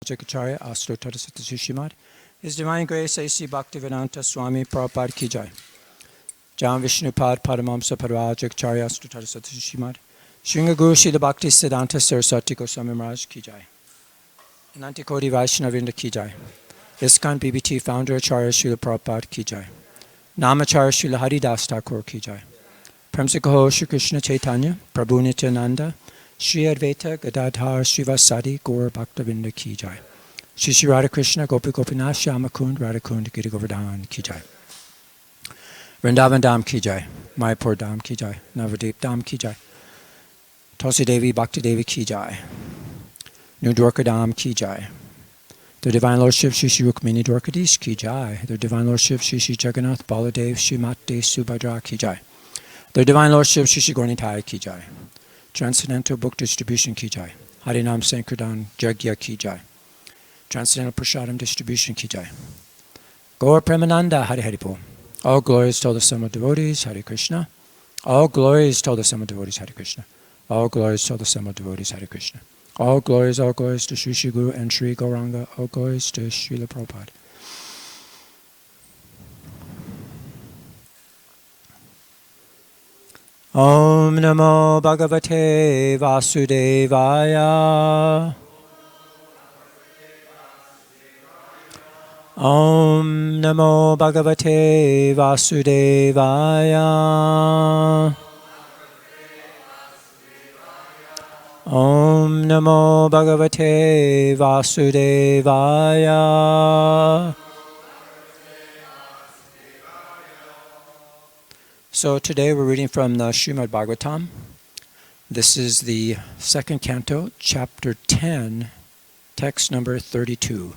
Acharya Astotara Satashishimad. His Divine Grace A.C. Bhaktivedanta Swami Prabhupada Ki Jai. Jam Vishnupad Padamamsa Parvajacharya Astotara Satashishimad. Shringa Guru Srila Bhakti Siddhanta Saraswati Goswami Maharaj Ki Jai. Ananti Koti Vaishnavinda Ki Jai. ISKCON BBT Founder Acharya Srila Prabhupada Ki Jai. Namacharya Srila Haridas Thakur Ki Jai. Premsikaho Shri Krishna Chaitanya Prabhu Nityananda Shri Advaita Gadadhar Srivasadi Gaur Bhaktavinda Ki Jai. Shri Shri Radha Krishna Gopi Gopinath Shyamakund Radhakund Giri Govardhan Ki Jai. Vrindavan Dham Ki Jai. Mayapur Dham Ki Jai. Navadip Dham Ki Jai. Tulsi Devi Bhakti Devi Ki Jai. New Dwarka Dham Ki Jai. Their Divine Lordship Shri Shri Rukmini Dwarkadish Ki Jai. Their Divine Lordship Shri Shri Jagannath Baladev Shri Mate Subhadra Ki Jai. Their Divine Lordship Shri Shri Gauranitai Ki Jai. Transcendental Book Distribution Ki Jai. Harinam Sankirtan Jagya Ki Jai. Transcendental Prasadam Distribution Ki Jai. Gaur Premananda Hari Haripol. All glories to the sum of devotees, Hare Krishna. All glories to the sum of devotees, Hare Krishna. All glories to the sum of devotees, Hare Krishna. All glories to Sri Sri Guru and Sri Gauranga. All glories to Srila Prabhupada. Om Namo Bhagavate Vasudevaya. Om Namo Bhagavate Vasudevaya. Om Namo Bhagavate Vasudevaya. So today we're reading from the Srimad Bhagavatam. This is the second canto, chapter 10, text number 32.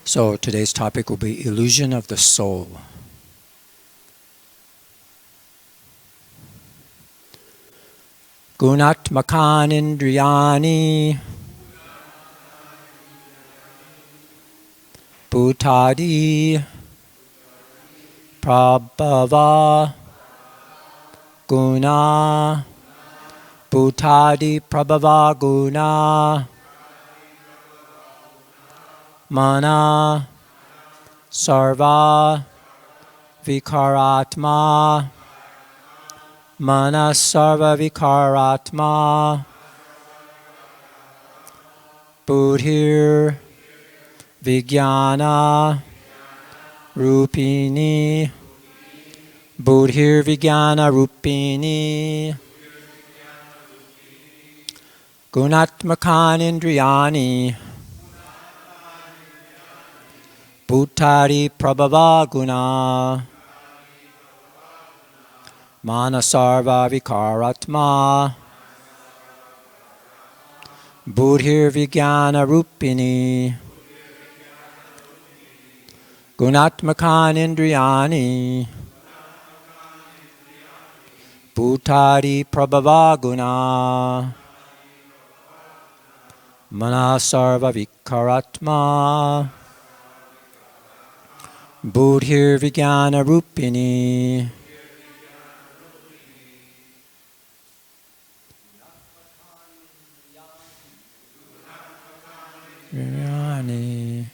So today's topic will be illusion of the soul. Gunatmakan indriyani bhutadi prabhava guna bhutadi prabhava guna mana sarva vikaratma mana sarva vikaratma buddhir vijnana rupini buddhir vijnana rupini gunatmakan indriyani bhutari prabhava guna manasarva vikaratma buddhir vijnana rupini gunatmakan indriyani bhutari prabhava guna manasarva vikaratma buddhir vijnana rupini. Vijnani.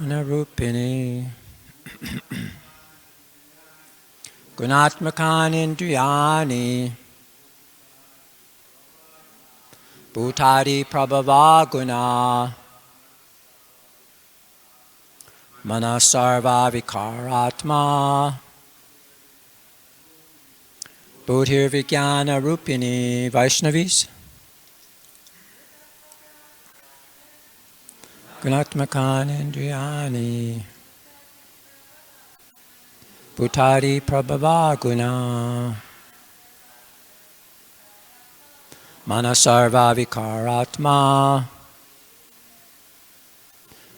Narupini Gunatmakan indriyani bhutari prabhava guna manasarva vikaratma Bodhir Vijnana Rupini Vaishnavis. Gunatmakan Indriyani Bhutari Prabhava Guna Manasarva Vikaratma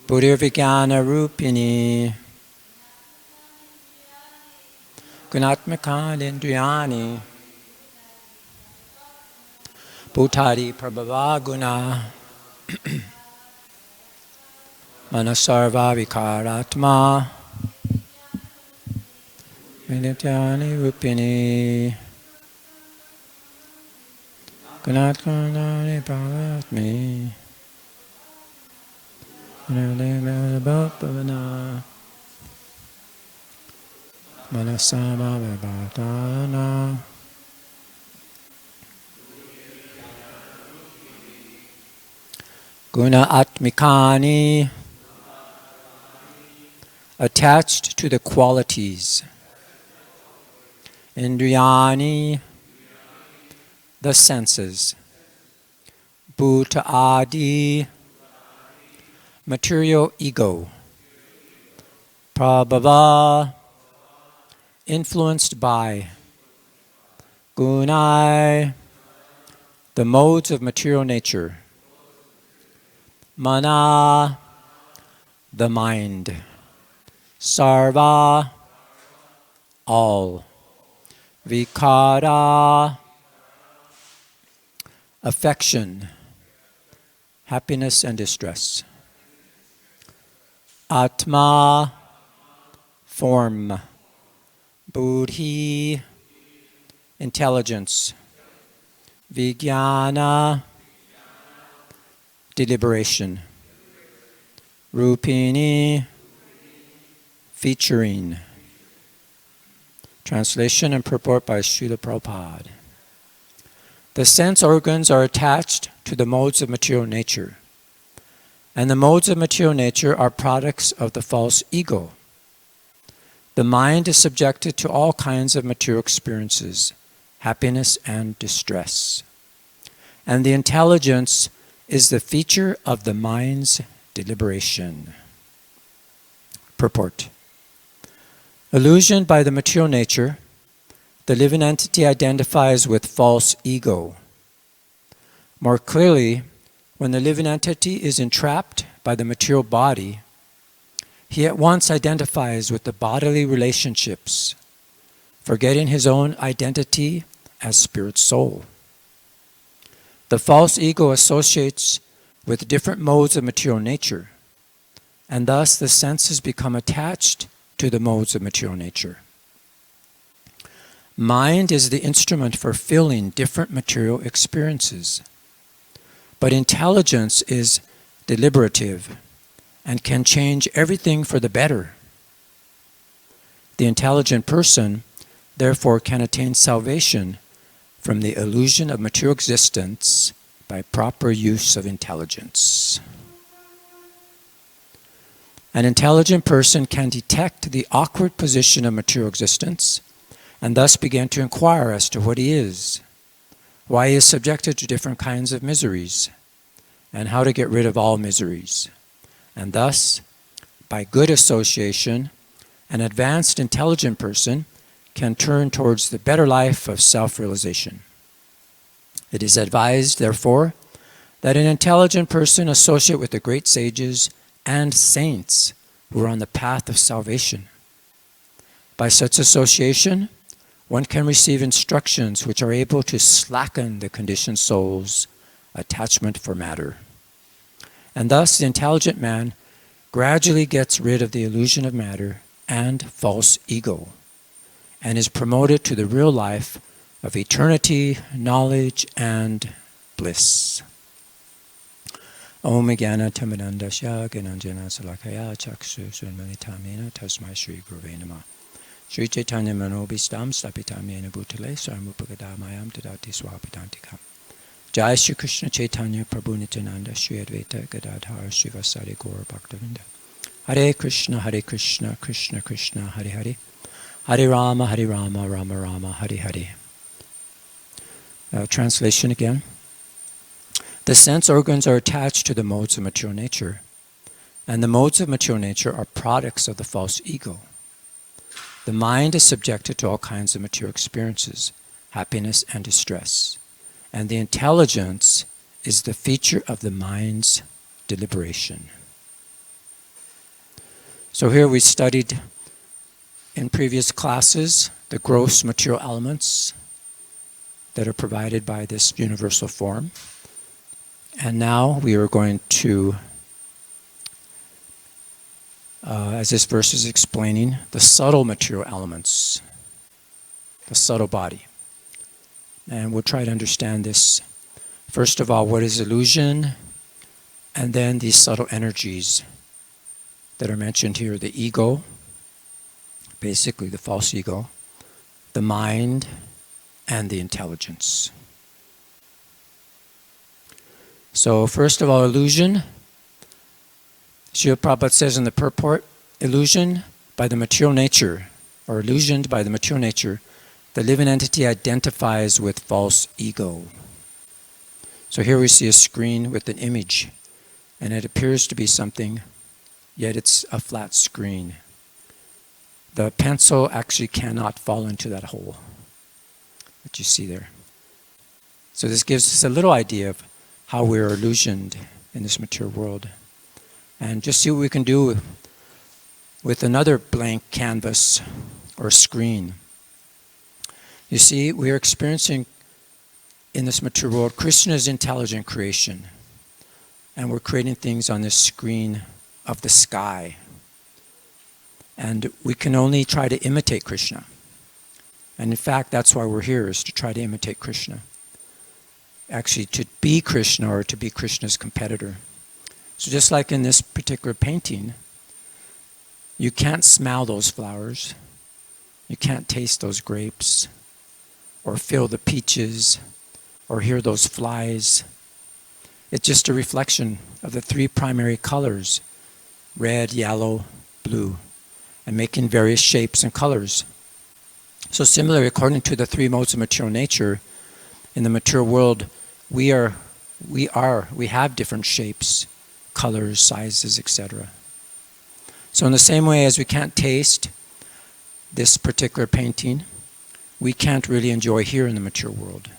Buddhir Vijnana Rupini Gunatmaka Indriyani Bhutari Prabhava Guna Manasarva Vikaratma Vidyani Rupini Gunatmaka Pravatmi Bhavana Manasama Vibhatana Guna Atmikani, attached to the qualities. Indriyani, the senses. Bhuta Adi, material ego. Prabhava, influenced by. Gunai, the modes of material nature. Mana, the mind. Sarva, all. Vikara, affection, happiness and distress. Atma, form. Buddhi, intelligence. Vijnana, deliberation. Rupini, featuring. Translation and purport by Srila Prabhupada. The sense organs are attached to the modes of material nature, and the modes of material nature are products of the false ego. The mind is subjected to all kinds of material experiences, happiness and distress. And the intelligence is the feature of the mind's deliberation. Purport. Illusioned by the material nature, the living entity identifies with false ego. More clearly, when the living entity is entrapped by the material body, he at once identifies with the bodily relationships, forgetting his own identity as spirit soul. The false ego associates with different modes of material nature, and thus the senses become attached to the modes of material nature. Mind is the instrument for feeling different material experiences, but intelligence is deliberative and can change everything for the better. The intelligent person, therefore, can attain salvation from the illusion of material existence by proper use of intelligence. An intelligent person can detect the awkward position of material existence and thus begin to inquire as to what he is, why he is subjected to different kinds of miseries, and how to get rid of all miseries. And thus, by good association, an advanced intelligent person can turn towards the better life of self-realization. It is advised, therefore, that an intelligent person associate with the great sages and saints who are on the path of salvation. By such association, one can receive instructions which are able to slacken the conditioned soul's attachment for matter. And thus the intelligent man gradually gets rid of the illusion of matter and false ego, and is promoted to the real life of eternity, knowledge, and bliss. Om Jnana Tamadandasya Gyananjana Salakaya Chakshu Sunmanitamena Tasmai Shri Guruve Namah. Shri Chaitanya Manobhistam Stapitamena Bhutale Sarmupagadhamayam Tadati Swapitantikam. Jai Shri Krishna Chaitanya Prabhu Nityananda Shri Advaita Gadadhar Srivasari Gaur Bhaktavinda. Hare Krishna, Krishna Krishna, Hare Hare. Hare Rama, Rama Rama, Hare Hare. Translation again. The sense organs are attached to the modes of material nature, and the modes of material nature are products of the false ego. The mind is subjected to all kinds of material experiences, happiness and distress. And the intelligence is the feature of the mind's deliberation. So here we studied in previous classes the gross material elements that are provided by this universal form. And now we are going to, as this verse is explaining, the subtle material elements, the subtle body. And we'll try to understand this. First of all, what is illusion? And then these subtle energies that are mentioned here, the ego, basically the false ego, the mind, and the intelligence. So first of all, illusion. Srila Prabhupada says in the purport, illusion by the material nature, or illusioned by the material nature, the living entity identifies with false ego. So here we see a screen with an image, and it appears to be something, yet it's a flat screen. The pencil actually cannot fall into that hole that you see there. So this gives us a little idea of how we're illusioned in this material world. And just see what we can do with another blank canvas or screen. You see, we are experiencing in this material world Krishna's intelligent creation. And we're creating things on this screen of the sky. And we can only try to imitate Krishna. And in fact, that's why we're here, is to try to imitate Krishna. Actually, to be Krishna or to be Krishna's competitor. So just like in this particular painting, you can't smell those flowers. You can't taste those grapes, or feel the peaches, or hear those flies. It's just a reflection of the three primary colors, red, yellow, blue, and making various shapes and colors. So similarly, according to the three modes of material nature, in the material world, we have different shapes, colors, sizes, etc. So in the same way as we can't taste this particular painting, we can't really enjoy here in the material world.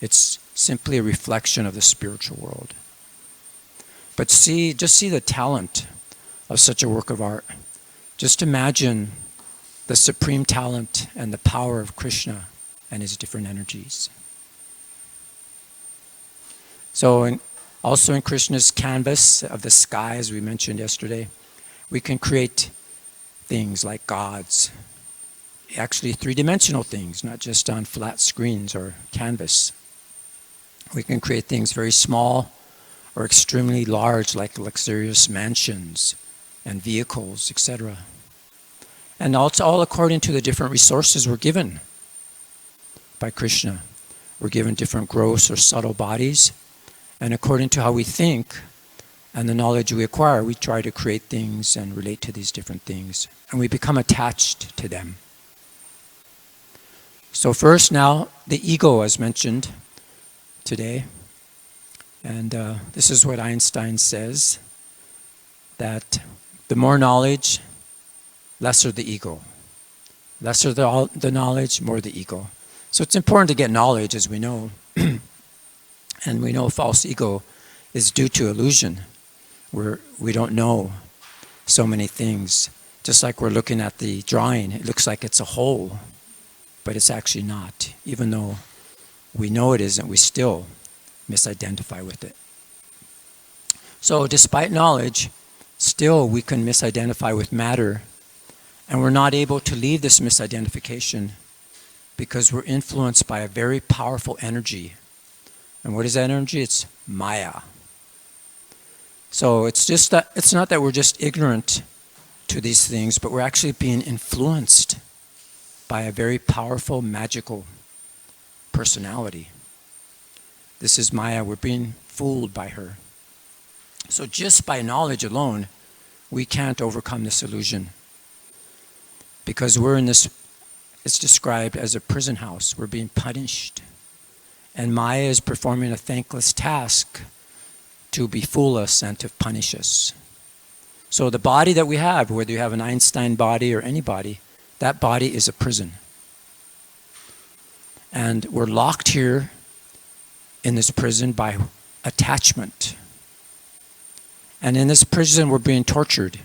It's simply a reflection of the spiritual world. But just see the talent of such a work of art. Just imagine the supreme talent and the power of Krishna and his different energies. So also in Krishna's canvas of the sky, as we mentioned yesterday, we can create things like gods. Actually three-dimensional things, not just on flat screens or canvas. We can create things very small or extremely large, like luxurious mansions and vehicles, etc. And it's all according to the different resources we're given by Krishna. We're given different gross or subtle bodies, and according to how we think and the knowledge we acquire, we try to create things and relate to these different things, and we become attached to them. So first now, the ego, as mentioned today, and this is what Einstein says, that the more knowledge, lesser the ego. Lesser the knowledge, more the ego. So it's important to get knowledge, as we know. And we know false ego is due to illusion, where we don't know so many things. Just like we're looking at the drawing, it looks like it's a hole, but it's actually not. Even though we know it isn't, we still misidentify with it. So despite knowledge, still we can misidentify with matter, and we're not able to leave this misidentification because we're influenced by a very powerful energy. And what is that energy? It's Maya. So it's not that we're just ignorant to these things, but we're actually being influenced by a very powerful, magical personality. This is Maya. We're being fooled by her. So just by knowledge alone, we can't overcome this illusion. Because we're in this, it's described as a prison house. We're being punished. And Maya is performing a thankless task to befool us and to punish us. So the body that we have, whether you have an Einstein body or any body, that body is a prison. And we're locked here in this prison by attachment. And in this prison, we're being tortured.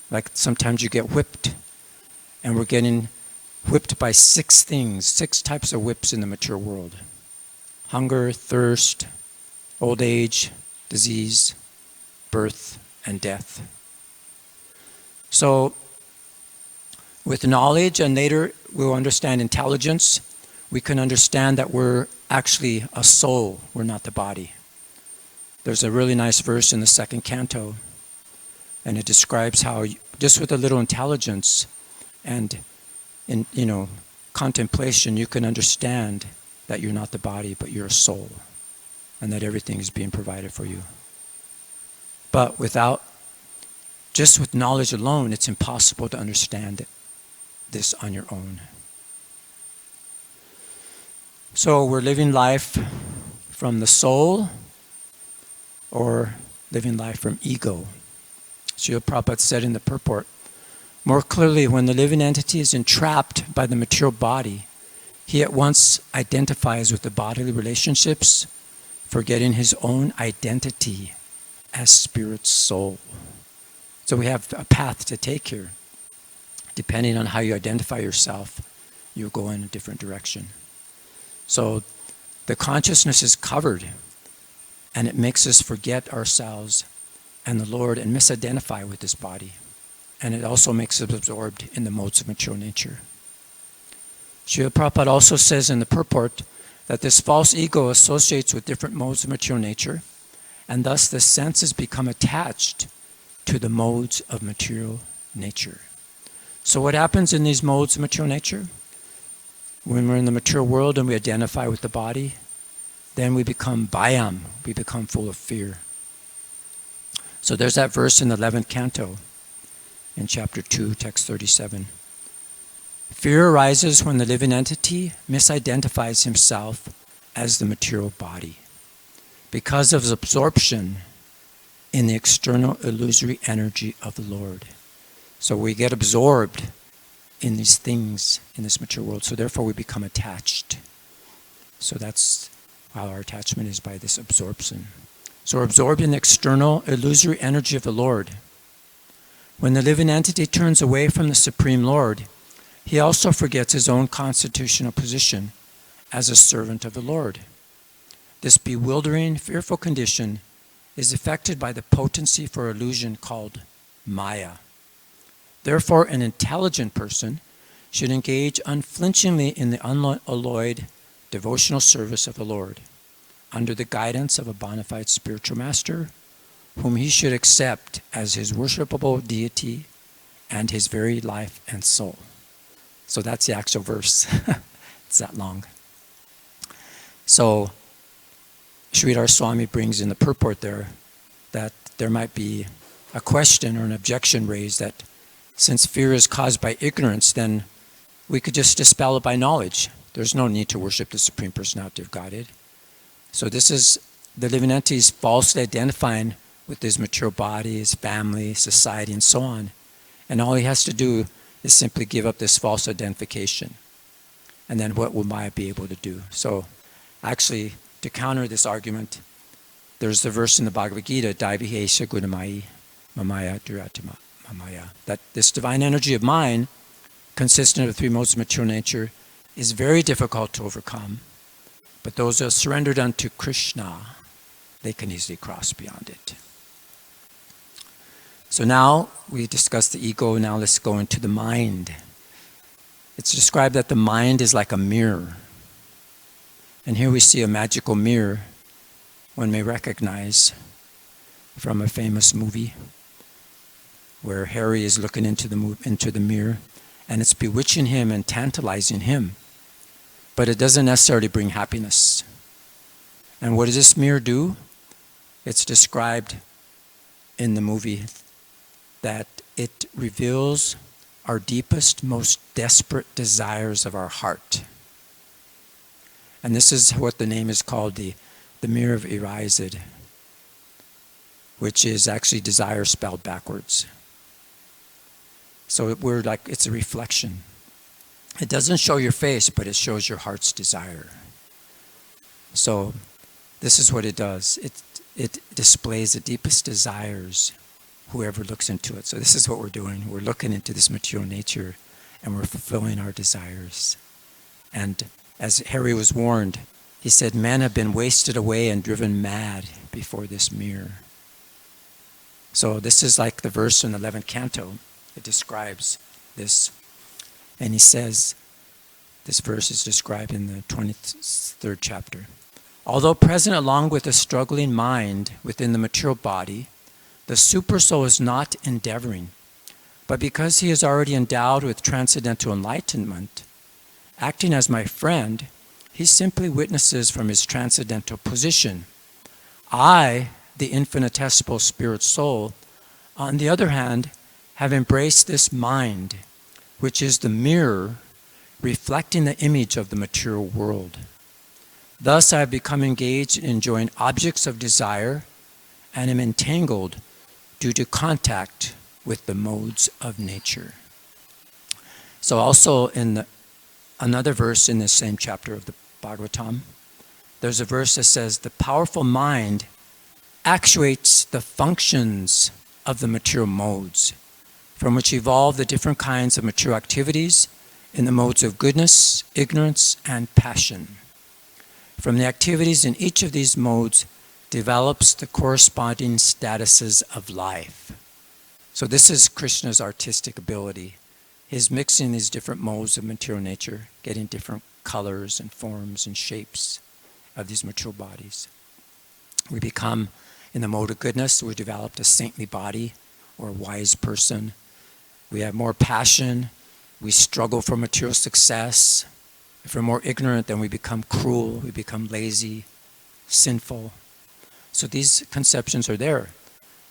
Like sometimes you get whipped, and we're getting whipped by 6 things, 6 types of whips in the mature world. Hunger, thirst, old age, disease, birth, and death. So, with knowledge, and later we'll understand intelligence, we can understand that we're actually a soul, we're not the body. There's a really nice verse in the 2nd canto, and it describes how just with a little intelligence and in contemplation, you can understand that you're not the body, but you're a soul, and that everything is being provided for you. But just with knowledge alone, it's impossible to understand this on your own. So we're living life from the soul, or living life from ego. Srila Prabhupada said in the purport, more clearly, when the living entity is entrapped by the material body, he at once identifies with the bodily relationships, forgetting his own identity as spirit soul. So we have a path to take here. Depending on how you identify yourself, you go in a different direction. So the consciousness is covered, and it makes us forget ourselves and the Lord and misidentify with this body. And it also makes us absorbed in the modes of material nature. Srila Prabhupada also says in the purport that this false ego associates with different modes of material nature, and thus the senses become attached to the modes of material nature. So what happens in these modes of material nature? When we're in the material world and we identify with the body, then we become bhayam, we become full of fear. So there's that verse in the 11th canto, in chapter 2, text 37. Fear arises when the living entity misidentifies himself as the material body because of his absorption in the external illusory energy of the Lord. So we get absorbed in these things in this material world, so therefore we become attached. So that's how our attachment is, by this absorption. So we're absorbed in the external illusory energy of the Lord. When the living entity turns away from the Supreme Lord, he also forgets his own constitutional position as a servant of the Lord. This bewildering, fearful condition is affected by the potency for illusion called Maya. Therefore, an intelligent person should engage unflinchingly in the unalloyed devotional service of the Lord, under the guidance of a bona fide spiritual master, whom he should accept as his worshipable deity and his very life and soul. So that's the actual verse. It's that long. So Sridhar Swami brings in the purport there that there might be a question or an objection raised that since fear is caused by ignorance, then we could just dispel it by knowledge. There's no need to worship the Supreme Personality of Godhead. So this is the living entities falsely identifying with his material body, his family, society, and so on. And all he has to do is simply give up this false identification. And then what will Maya be able to do? So actually, to counter this argument, there's the verse in the Bhagavad Gita, Daivihesha Gunamayi Mamaya Duratima Mamaya, that this divine energy of mine, consistent of 3 modes of material nature, is very difficult to overcome. But those who are surrendered unto Krishna, they can easily cross beyond it. So now we discussed the ego, now let's go into the mind. It's described that the mind is like a mirror. And here we see a magical mirror one may recognize from a famous movie where Harry is looking into the mirror, and it's bewitching him and tantalizing him. But it doesn't necessarily bring happiness. And what does this mirror do? It's described in the movie that it reveals our deepest, most desperate desires of our heart. And this is what the name is called, the mirror of Irizid, which is actually desire spelled backwards. So it's a reflection It doesn't show your face, but it shows your heart's desire. So this is what it does. It displays the deepest desires, whoever looks into it. So this is what we're doing. We're looking into this material nature, and we're fulfilling our desires. And as Harry was warned, he said, men have been wasted away and driven mad before this mirror. So this is like the verse in the 11th canto. It describes this. And he says, this verse is described in the 23rd chapter. Although present along with the struggling mind within the material body, the supersoul is not endeavoring. But because he is already endowed with transcendental enlightenment, acting as my friend, he simply witnesses from his transcendental position. I, the infinitesimal spirit soul, on the other hand, have embraced this mind, which is the mirror reflecting the image of the material world. Thus I have become engaged in enjoying objects of desire and am entangled due to contact with the modes of nature. So also in another verse in the same chapter of the Bhagavatam, there's a verse that says, the powerful mind actuates the functions of the material modes, from which evolve the different kinds of material activities in the modes of goodness, ignorance, and passion. From the activities in each of these modes develops the corresponding statuses of life. So this is Krishna's artistic ability. He's mixing these different modes of material nature, getting different colors and forms and shapes of these material bodies. We become, in the mode of goodness, we developed a saintly body or a wise person. We have more passion. We struggle for material success. If we're more ignorant, then we become cruel, we become lazy, sinful. So these conceptions are there,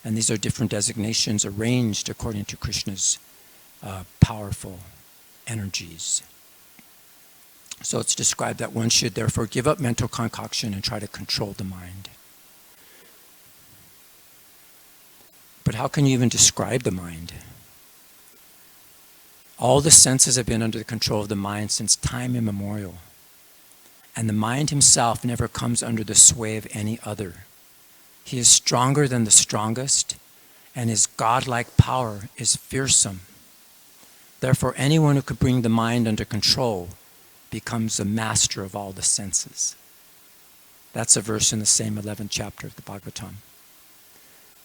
and these are different designations arranged according to Krishna's powerful energies. So it's described that one should therefore give up mental concoction and try to control the mind. But how can you even describe the mind? All the senses have been under the control of the mind since time immemorial. And the mind himself never comes under the sway of any other. He is stronger than the strongest, and his godlike power is fearsome. Therefore, anyone who could bring the mind under control becomes the master of all the senses. That's a verse in the same 11th chapter of the Bhagavatam.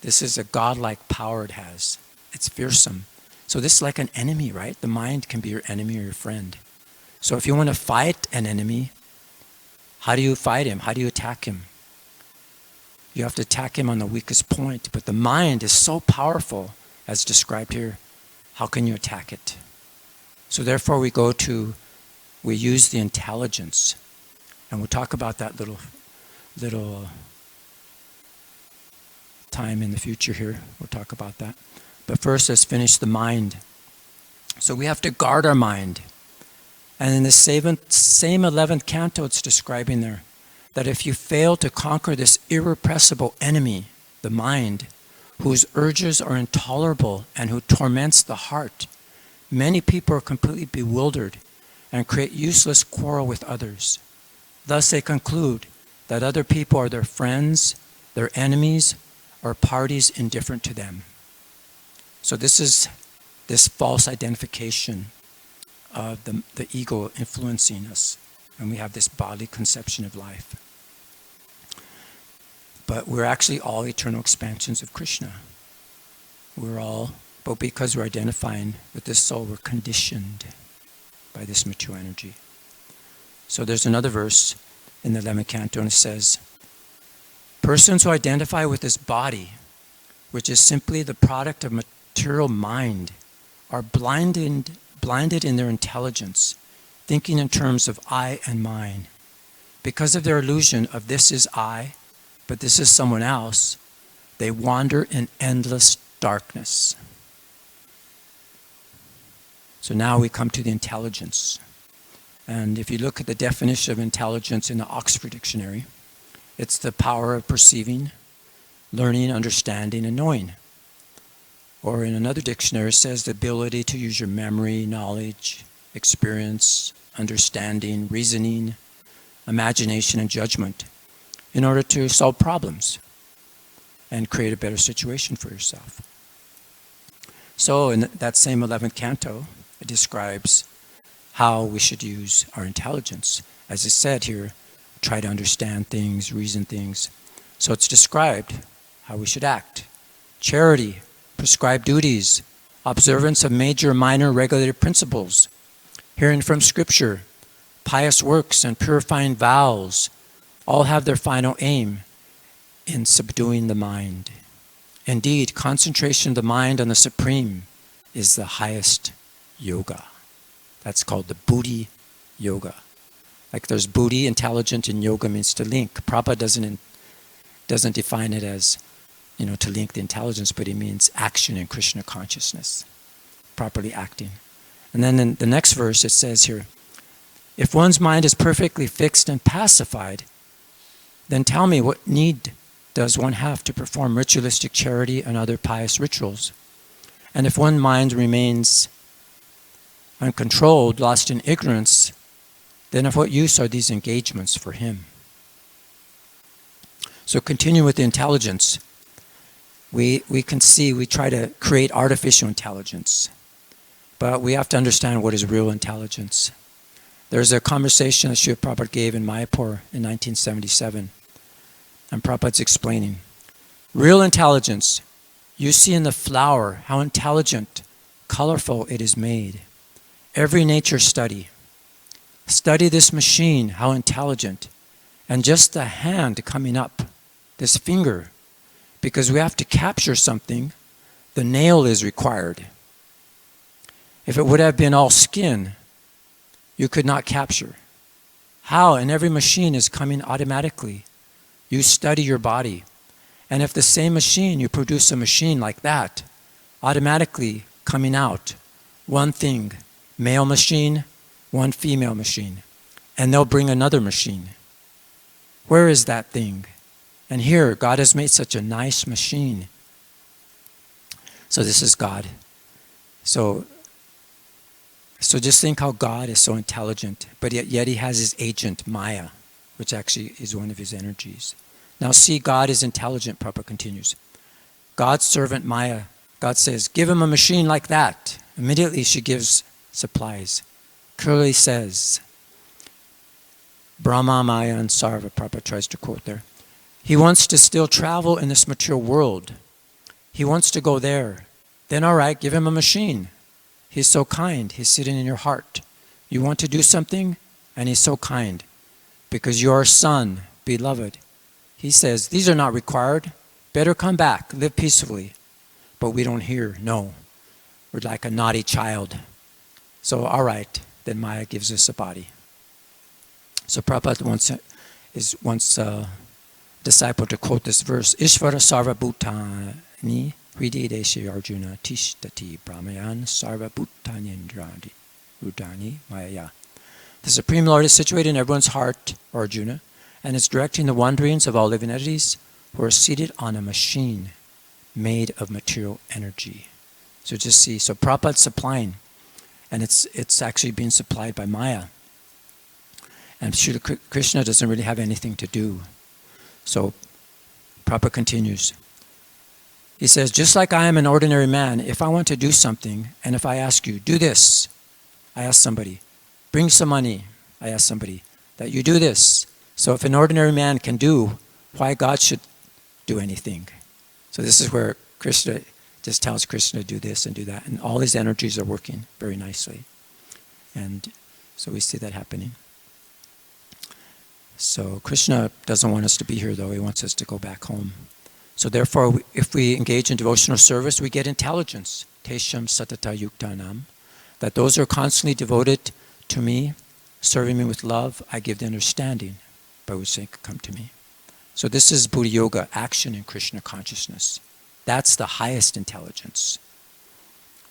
This is a godlike power it has. It's fearsome. So this is like an enemy, right? The mind can be your enemy or your friend. So if you want to fight an enemy, how do you fight him? How do you attack him? You have to attack him on the weakest point. But the mind is so powerful, as described here. How can you attack it? So therefore we use the intelligence. And we'll talk about that little time in the future here. We'll talk about that. But first, let's finish the mind. So we have to guard our mind. And in the same 11th canto, it's describing there that if you fail to conquer this irrepressible enemy, the mind, whose urges are intolerable and who torments the heart, many people are completely bewildered and create useless quarrel with others. Thus they conclude that other people are their friends, their enemies, or parties indifferent to them. So this is this false identification of the ego influencing us, and we have this bodily conception of life. But we're actually all eternal expansions of Krishna. But because we're identifying with this soul, we're conditioned by this material energy. So there's another verse in the 11th canto, and it says, persons who identify with this body, which is simply the product of material mind, are blinded in their intelligence, thinking in terms of I and mine. Because of their illusion of this is I, but this is someone else, they wander in endless darkness. So now we come to the intelligence. And if you look at the definition of intelligence in the Oxford Dictionary, it's the power of perceiving, learning, understanding, and knowing. Or in another dictionary, it says the ability to use your memory, knowledge, experience, understanding, reasoning, imagination, and judgment in order to solve problems and create a better situation for yourself. So in that same 11th canto, it describes how we should use our intelligence. As it said here, try to understand things, reason things. So it's described how we should act. Charity, prescribed duties, observance of major and minor regulated principles, hearing from Scripture, pious works and purifying vows, all have their final aim in subduing the mind. Indeed, concentration of the mind on the Supreme is the highest yoga. That's called the Buddhi yoga. Like there's Buddhi, intelligent, and yoga means to link. Prabhupada doesn't define it as, to link the intelligence, but it means action in Krishna consciousness, properly acting. And then in the next verse it says here, if one's mind is perfectly fixed and pacified, then tell me what need does one have to perform ritualistic charity and other pious rituals? And if one's mind remains uncontrolled, lost in ignorance, then of what use are these engagements for him? So continue with the intelligence. We can see, we try to create artificial intelligence, but we have to understand what is real intelligence. There's a conversation that Srila Prabhupada gave in Mayapur in 1977, and Prabhupada's explaining. Real intelligence, you see in the flower how intelligent, colorful it is made. Every nature study this machine, how intelligent, and just the hand coming up, this finger, because we have to capture something, the nail is required. If it would have been all skin, you could not capture. How? And every machine is coming automatically. You study your body. And if the same machine, you produce a machine like that, automatically coming out, one thing, male machine, one female machine, and they'll bring another machine. Where is that thing? And here, God has made such a nice machine. So this is God. So just think how God is so intelligent, but yet he has his agent, Maya, which actually is one of his energies. Now see, God is intelligent, Prabhupada continues. God's servant Maya, God says, give him a machine like that. Immediately she gives supplies. Clearly says, Brahma, Maya, and Sarva, Prabhupada tries to quote there. He wants to still travel in this material world. He wants to go there. Then all right, give him a machine. He's so kind. He's sitting in your heart. You want to do something, and he's so kind. Because you're a son, beloved. He says, these are not required. Better come back, live peacefully. But we don't hear, no. We're like a naughty child. So all right, then Maya gives us a body. So Prabhupada wants a disciple to quote this verse, Ishvara sarva bhutani hridi deshi arjuna tishtati brahmayan sarva bhutani indrani rudani maya. The Supreme Lord is situated in everyone's heart, Arjuna, and is directing the wanderings of all living entities who are seated on a machine made of material energy. So just see, so Prabhupada's supplying, and it's actually being supplied by Maya. And Srila Krishna doesn't really have anything to do. So Prabhupada continues. He says, just like I am an ordinary man, if I want to do something, and if I ask you, do this, I ask somebody, bring some money, I ask somebody, that you do this. So if an ordinary man can do, why God should do anything? So this is where Krishna just tells Krishna to do this and do that, and all his energies are working very nicely. And so we see that happening. So Krishna doesn't want us to be here, though. He wants us to go back home. So therefore, if we engage in devotional service, we get intelligence. Tesham satata yuktanam. That those who are constantly devoted to me, serving me with love, I give the understanding by which they come to me. So this is Buddha Yoga, action in Krishna consciousness. That's the highest intelligence.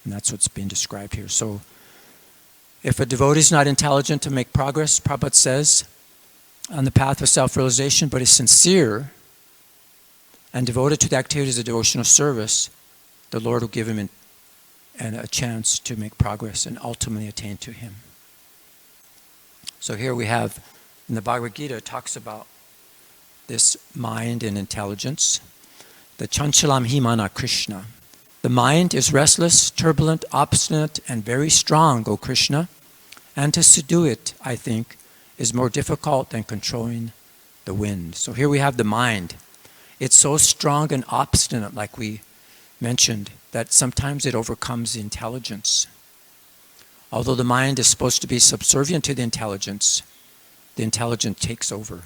And that's what's being described here. So if a devotee is not intelligent to make progress, Prabhupada says, on the path of self-realization, but is sincere and devoted to the activities of devotional service, the Lord will give him a chance to make progress and ultimately attain to him. So here we have, in the Bhagavad Gita, it talks about this mind and intelligence. The Chanchalam Himana Krishna. The mind is restless, turbulent, obstinate, and very strong, O Krishna. And to subdue it, I think, is more difficult than controlling the wind. So here we have the mind. It's so strong and obstinate, like we mentioned, that sometimes it overcomes the intelligence. Although the mind is supposed to be subservient to the intelligence takes over.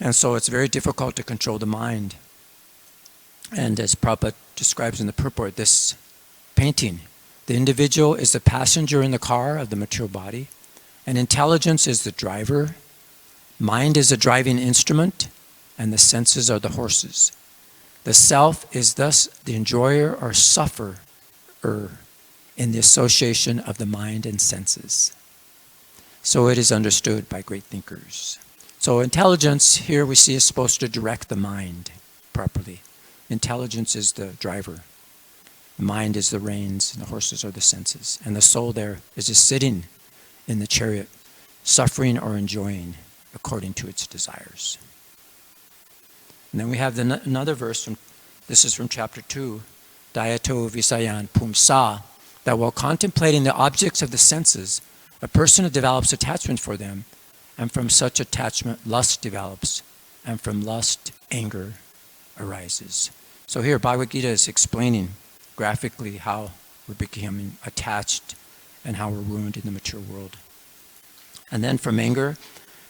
And so it's very difficult to control the mind. And as Prabhupada describes in the purport, this painting, the individual is the passenger in the car of the material body, and intelligence is the driver, mind is the driving instrument, and the senses are the horses. The self is thus the enjoyer or sufferer in the association of the mind and senses. So it is understood by great thinkers. So intelligence, here we see, is supposed to direct the mind properly. Intelligence is the driver. The mind is the reins, and the horses are the senses. And the soul there is just sitting in the chariot, suffering or enjoying according to its desires. And then we have another verse, this is from chapter 2, Dayato Visayan Pumsa, that while contemplating the objects of the senses, a person develops attachment for them, and from such attachment lust develops, and from lust anger arises. So here Bhagavad Gita is explaining graphically how we're becoming attached and how we're ruined in the material world. And then from anger,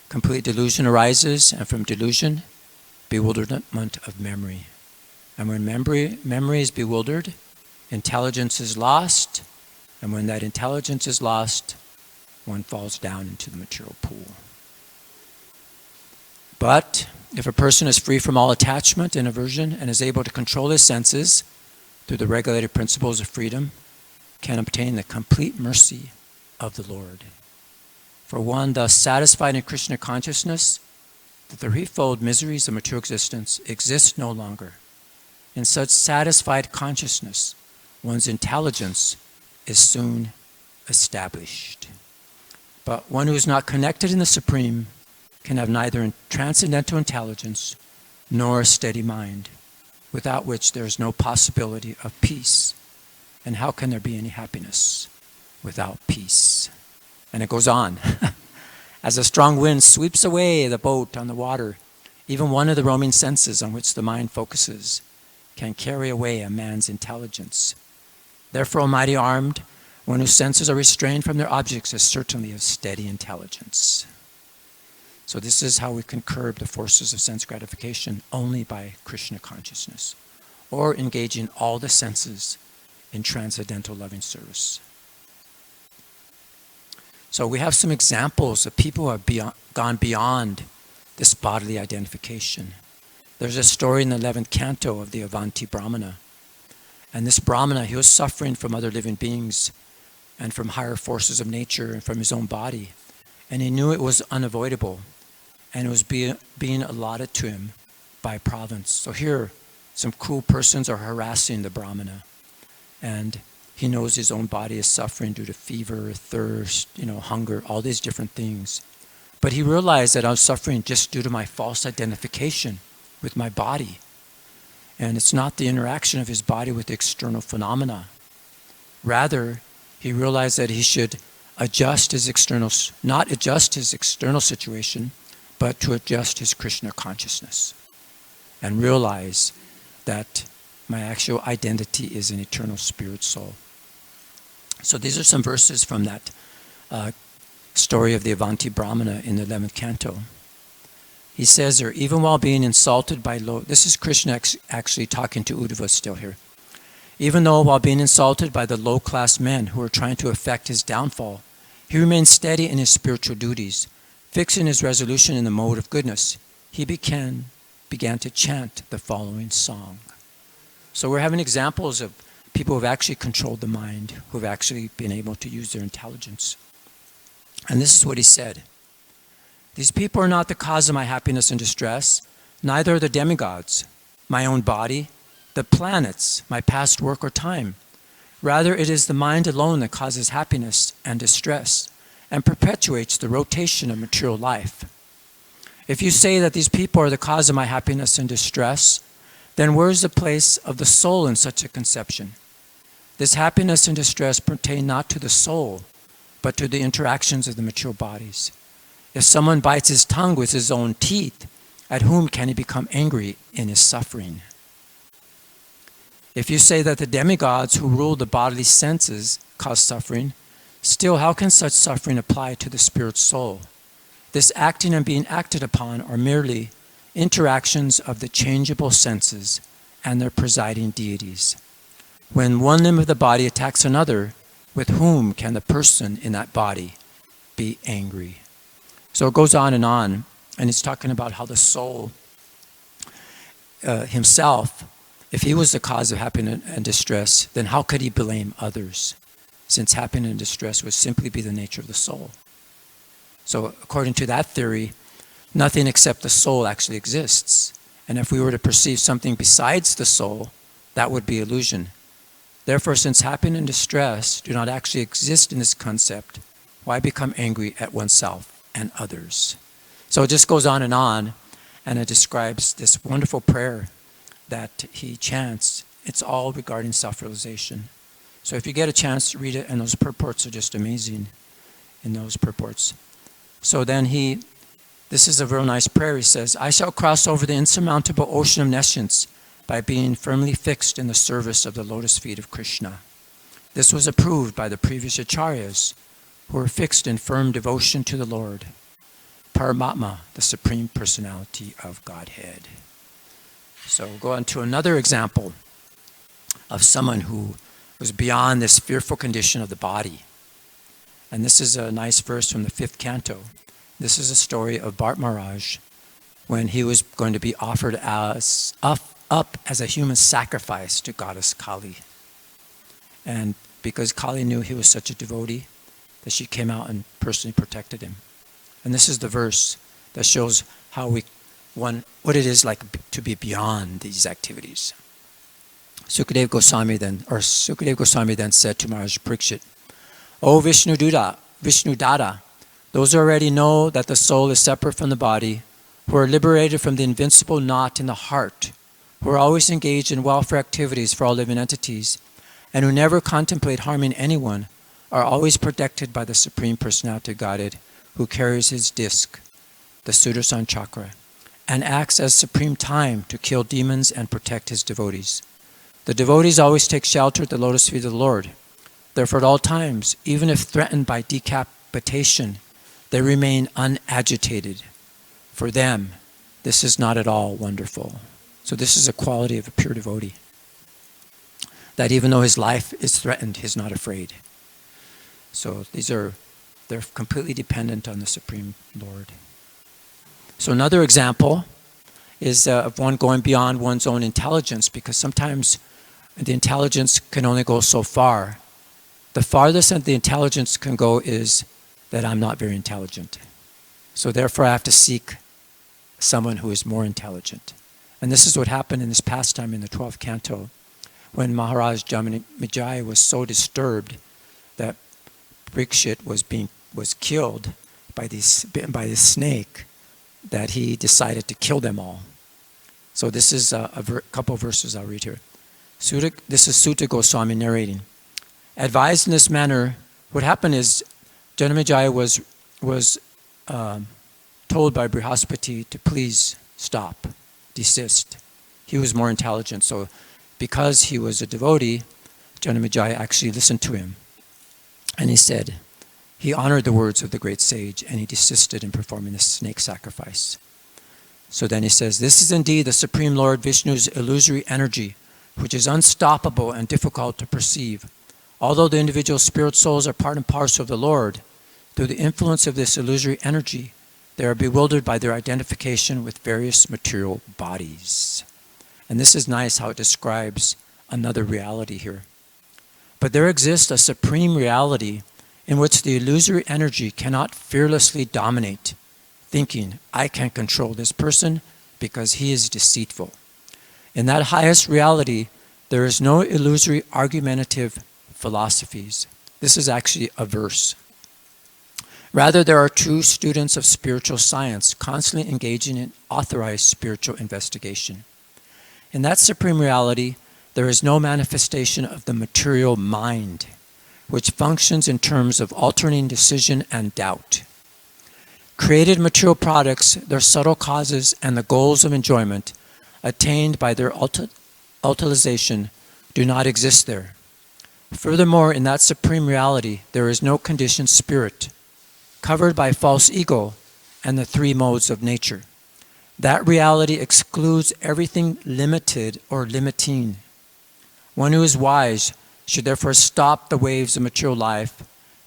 complete delusion arises, and from delusion, bewilderment of memory. And when memory is bewildered, intelligence is lost, and when that intelligence is lost, one falls down into the material pool. But if a person is free from all attachment and aversion and is able to control his senses through the regulated principles of freedom, can obtain the complete mercy of the Lord. For one thus satisfied in Krishna consciousness, the threefold miseries of material existence exist no longer. In such satisfied consciousness, one's intelligence is soon established. But one who is not connected in the Supreme can have neither transcendental intelligence nor a steady mind, without which there is no possibility of peace. And how can there be any happiness without peace? And it goes on. As a strong wind sweeps away the boat on the water, even one of the roaming senses on which the mind focuses can carry away a man's intelligence. Therefore, almighty armed, one whose senses are restrained from their objects is certainly of steady intelligence. So this is how we can curb the forces of sense gratification, only by Krishna consciousness, or engaging all the senses in transcendental loving service. So we have some examples of people who have gone beyond this bodily identification. There's a story in the 11th canto of the Avanti Brahmana. And this Brahmana, he was suffering from other living beings and from higher forces of nature and from his own body. And he knew it was unavoidable. And it was being allotted to him by province. So here, some cruel persons are harassing the Brahmana. And he knows his own body is suffering due to fever, thirst, hunger, all these different things. But he realized that I was suffering just due to my false identification with my body. And it's not the interaction of his body with external phenomena. Rather, he realized that he should not adjust his external situation, but to adjust his Krishna consciousness and realize that my actual identity is an eternal spirit soul. So these are some verses from that story of the Avanti Brahmana in the 11th canto. He says there, even while being insulted by this is Krishna actually talking to Uddhava still here. Even though while being insulted by the low-class men who were trying to effect his downfall, he remained steady in his spiritual duties. Fixing his resolution in the mode of goodness, he began to chant the following song. So we're having examples of people who have actually controlled the mind, who have actually been able to use their intelligence. And this is what he said. These people are not the cause of my happiness and distress, neither are the demigods, my own body, the planets, my past work or time. Rather, it is the mind alone that causes happiness and distress, and perpetuates the rotation of material life. If you say that these people are the cause of my happiness and distress, then where is the place of the soul in such a conception? This happiness and distress pertain not to the soul, but to the interactions of the material bodies. If someone bites his tongue with his own teeth, at whom can he become angry in his suffering? If you say that the demigods who rule the bodily senses cause suffering, still how can such suffering apply to the spirit soul? This acting and being acted upon are merely interactions of the changeable senses and their presiding deities. When one limb of the body attacks another, with whom can the person in that body be angry? So it goes on, and it's talking about how the soul himself, if he was the cause of happiness and distress, then how could he blame others? Since happiness and distress would simply be the nature of the soul. So according to that theory, nothing except the soul actually exists. And if we were to perceive something besides the soul, that would be illusion. Therefore, since happiness and distress do not actually exist in this concept, why become angry at oneself and others? So it just goes on, and it describes this wonderful prayer that he chants. It's all regarding self-realization. So if you get a chance to read it, and those purports are just amazing in those purports. So then this is a real nice prayer. He says, I shall cross over the insurmountable ocean of nescience by being firmly fixed in the service of the lotus feet of Krishna. This was approved by the previous acharyas, who were fixed in firm devotion to the Lord, Paramatma, the Supreme Personality of Godhead. So we'll go on to another example of someone who was beyond this fearful condition of the body. And this is a nice verse from the 5th canto. This is a story of Bharat Maharaj when he was going to be offered as up as a human sacrifice to goddess Kali. And because Kali knew he was such a devotee, that she came out and personally protected him. And this is the verse that shows how what it is like to be beyond these activities. Sukadeva Goswami then said to Maharaj Parikshit, O Vishnu Dada, those who already know that the soul is separate from the body, who are liberated from the invincible knot in the heart, who are always engaged in welfare activities for all living entities, and who never contemplate harming anyone, are always protected by the Supreme Personality of Godhead, who carries his disc, the Sudarshan Chakra, and acts as supreme time to kill demons and protect his devotees. The devotees always take shelter at the lotus feet of the Lord. Therefore, at all times, even if threatened by decapitation, they remain unagitated. For them, this is not at all wonderful. So this is a quality of a pure devotee, that even though his life is threatened, he's not afraid. So they're completely dependent on the Supreme Lord. So another example is of one going beyond one's own intelligence, because sometimes the intelligence can only go so far. The farthest that the intelligence can go is that I'm not very intelligent. So therefore I have to seek someone who is more intelligent. And this is what happened in this pastime in the 12th canto, when Maharaj Jamanijaya was so disturbed that Parikshit was killed by this snake, that he decided to kill them all. So this is a couple of verses I'll read here. This is Sutta Goswami narrating. Advised in this manner, what happened is Janamejaya was told by Brihaspati to please stop, desist. He was more intelligent, so because he was a devotee, Janamejaya actually listened to him. And he honored the words of the great sage, and he desisted in performing the snake sacrifice. So then he says, this is indeed the Supreme Lord Vishnu's illusory energy, which is unstoppable and difficult to perceive. Although the individual spirit souls are part and parcel of the Lord, through the influence of this illusory energy, they are bewildered by their identification with various material bodies. And this is nice how it describes another reality here. But there exists a supreme reality in which the illusory energy cannot fearlessly dominate, thinking, I can control this person because he is deceitful. In that highest reality, there is no illusory argumentative philosophies. This is actually a verse. Rather, there are true students of spiritual science constantly engaging in authorized spiritual investigation. In that supreme reality, there is no manifestation of the material mind, which functions in terms of alternating decision and doubt. Created material products, their subtle causes, and the goals of enjoyment attained by their utilization do not exist there. Furthermore, in that supreme reality, there is no conditioned spirit, covered by false ego and the three modes of nature. That reality excludes everything limited or limiting. One who is wise should therefore stop the waves of material life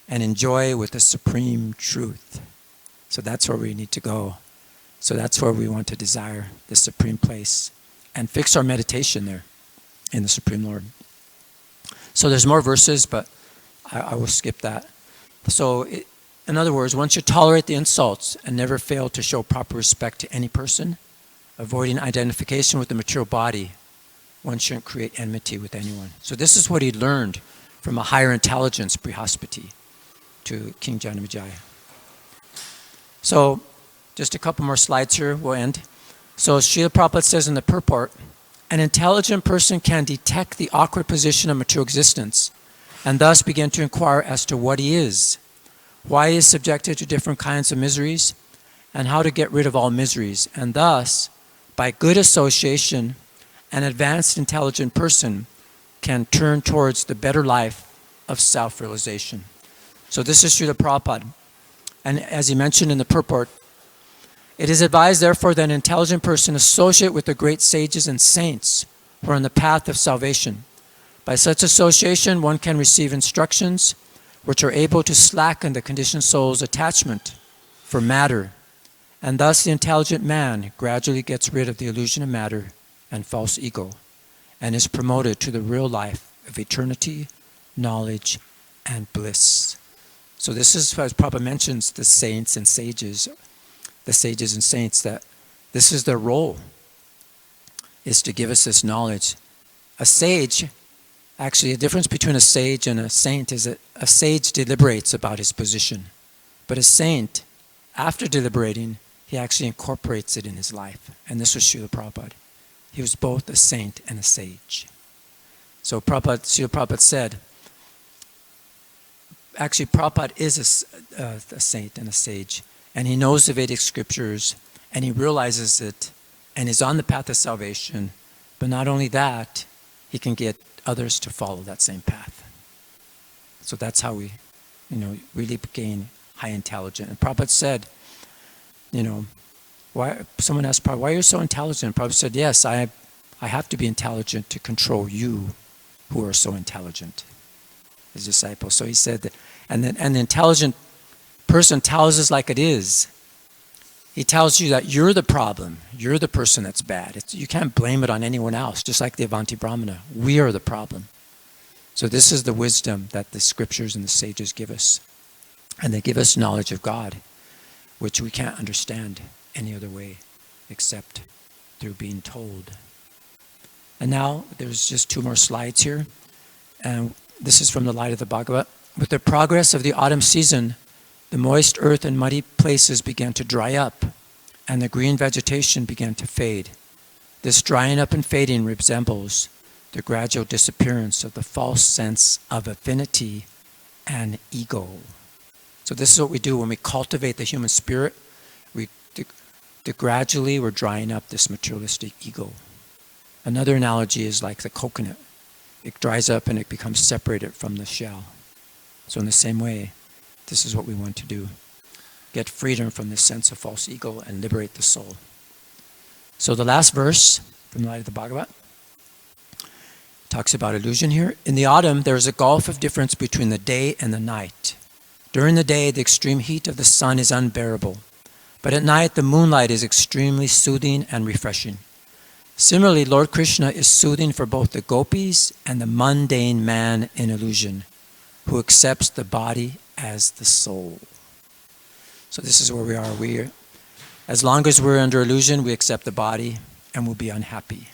and enjoy with the supreme truth. So that's where we need to go. So that's where we want to desire the supreme place and fix our meditation there in the Supreme Lord. So there's more verses, but I will skip that. So in other words, one should tolerate the insults and never fail to show proper respect to any person, avoiding identification with the material body. One shouldn't create enmity with anyone. So this is what he learned from a higher intelligence, Brihaspati, to King Janamejaya. So just a couple more slides here, we'll end. So Srila Prabhupada says in the purport, an intelligent person can detect the awkward position of material existence and thus begin to inquire as to what he is, why he is subjected to different kinds of miseries, and how to get rid of all miseries. And thus, by good association, an advanced intelligent person can turn towards the better life of self-realization. So this is Srila Prabhupada. And as he mentioned in the purport, it is advised, therefore, that an intelligent person associate with the great sages and saints who are on the path of salvation. By such association, one can receive instructions which are able to slacken the conditioned soul's attachment for matter. And thus the intelligent man gradually gets rid of the illusion of matter and false ego and is promoted to the real life of eternity, knowledge, and bliss. So this is, as Prabhupada mentions, the saints and sages, the sages and saints, that this is their role, is to give us this knowledge. A sage, actually, the difference between a sage and a saint is that a sage deliberates about his position. But a saint, after deliberating, he actually incorporates it in his life. And this was Srila Prabhupada. He was both a saint and a sage. So Srila Prabhupada said, actually Prabhupada is a saint and a sage. And he knows the Vedic scriptures, and he realizes it, and is on the path of salvation. But not only that, he can get others to follow that same path. So that's how we, really gain high intelligence. And Prabhupada said, why? Someone asked Prabhupada, why are you so intelligent? Prabhupada said, yes, I have to be intelligent to control you who are so intelligent, his disciples. So he said that, and the intelligent person tells us like it is. He tells you that you're the problem. You're the person that's bad. You can't blame it on anyone else, just like the Avanti Brahmana. We are the problem. So this is the wisdom that the scriptures and the sages give us. And they give us knowledge of God, which we can't understand any other way except through being told. And now there's just 2 more slides here. And this is from the Light of the Bhagavat. With the progress of the autumn season, the moist earth and muddy places began to dry up, and the green vegetation began to fade. This drying up and fading resembles the gradual disappearance of the false sense of affinity and ego. So this is what we do when we cultivate the human spirit. Gradually we're drying up this materialistic ego. Another analogy is like the coconut. It dries up and it becomes separated from the shell. So in the same way, this is what we want to do. Get freedom from this sense of false ego and liberate the soul. So the last verse from the Light of the Bhagavat talks about illusion here. In the autumn, there is a gulf of difference between the day and the night. During the day, the extreme heat of the sun is unbearable. But at night, the moonlight is extremely soothing and refreshing. Similarly, Lord Krishna is soothing for both the gopis and the mundane man in illusion, who accepts the body as the soul. So this is where we are. As long as we're under illusion, we accept the body and we'll be unhappy.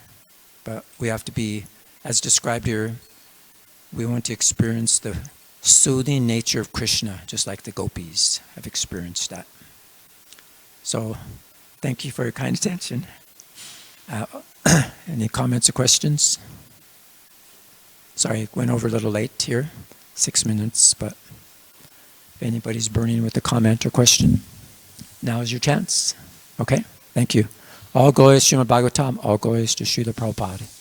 But we have to be, as described here, we want to experience the soothing nature of Krishna, just like the gopis have experienced that. So, thank you for your kind attention. Any comments or questions? Sorry, I went over a little late here, 6 minutes, but if anybody's burning with a comment or question, now is your chance. Okay, thank you. All glories to Srimad Bhagavatam, all glories to Srila Prabhupada.